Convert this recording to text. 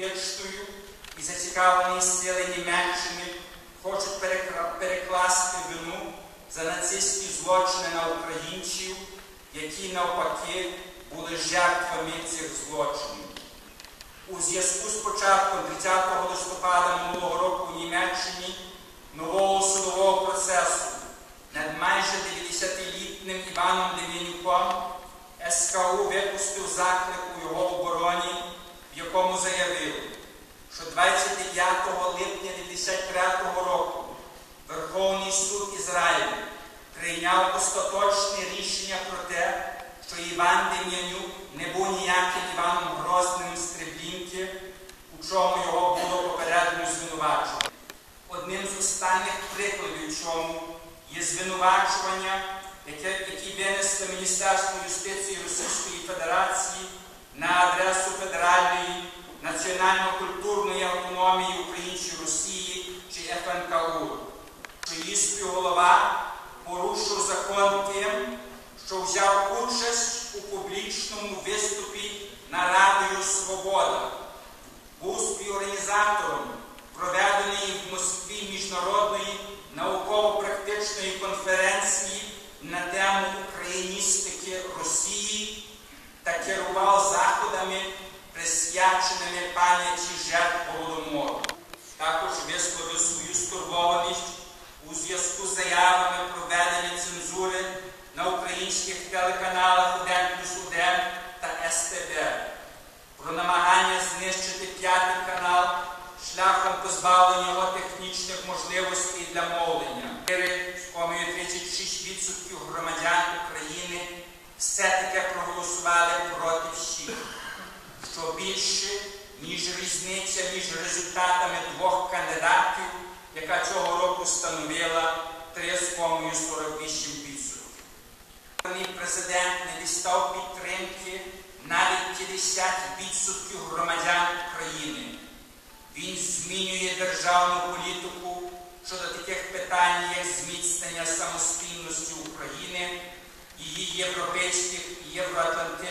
політичною і зацікавлені сили Німеччини хочуть перекласти вину за нацистські злочини на українців, які навпаки були жертвами цих злочинів. У зв'язку з початком 30 листопада минулого року в Німеччині нового судового процесу над майже 90-літнім Іваном Дем'янюком СКУ випустив заклик у його обороні, в якому заявив, що 29 липня 1993 року Верховний суд Ізраїлю прийняв остаточне рішення про те, що Іван Дем'янюк не був ніяким Іваном Грозним з Треблінки, у чому його було попередньо звинувачено. Одним з останніх прикладів чому є звинувачування, які винесло Міністерство юстиції Російської Федерації на адресу Федеральної національно-культурної автономії Української Росії чи ФНКУ, що її співголова порушив закон тим, що взяв участь у публічному виступі на Радіо Свобода, був співорганізатором проведеної в Москві міжнародної науково-практичної конференції на тему україністики Росії та керував заходами, присвяченими пам'яті жертв Голодомору. Також висловив свою стурбованість у зв'язку з заявами про введення цензури на українських телеканалах «1+1» та СТБ, про намагання знищити п'ятий канал шляхом позбавлення його технічних можливостей для мовлення. 36% громадян України все-таки проголосували проти всіх, що більше, ніж різниця між результатами двох кандидатів, яка цього року становила 3,48 підсумків. Президент не дістав підтримки навіть 50% громадян України. Він змінює державну політику щодо таких питань, як зміцнення самостійності України, її європейських і євроатлантичних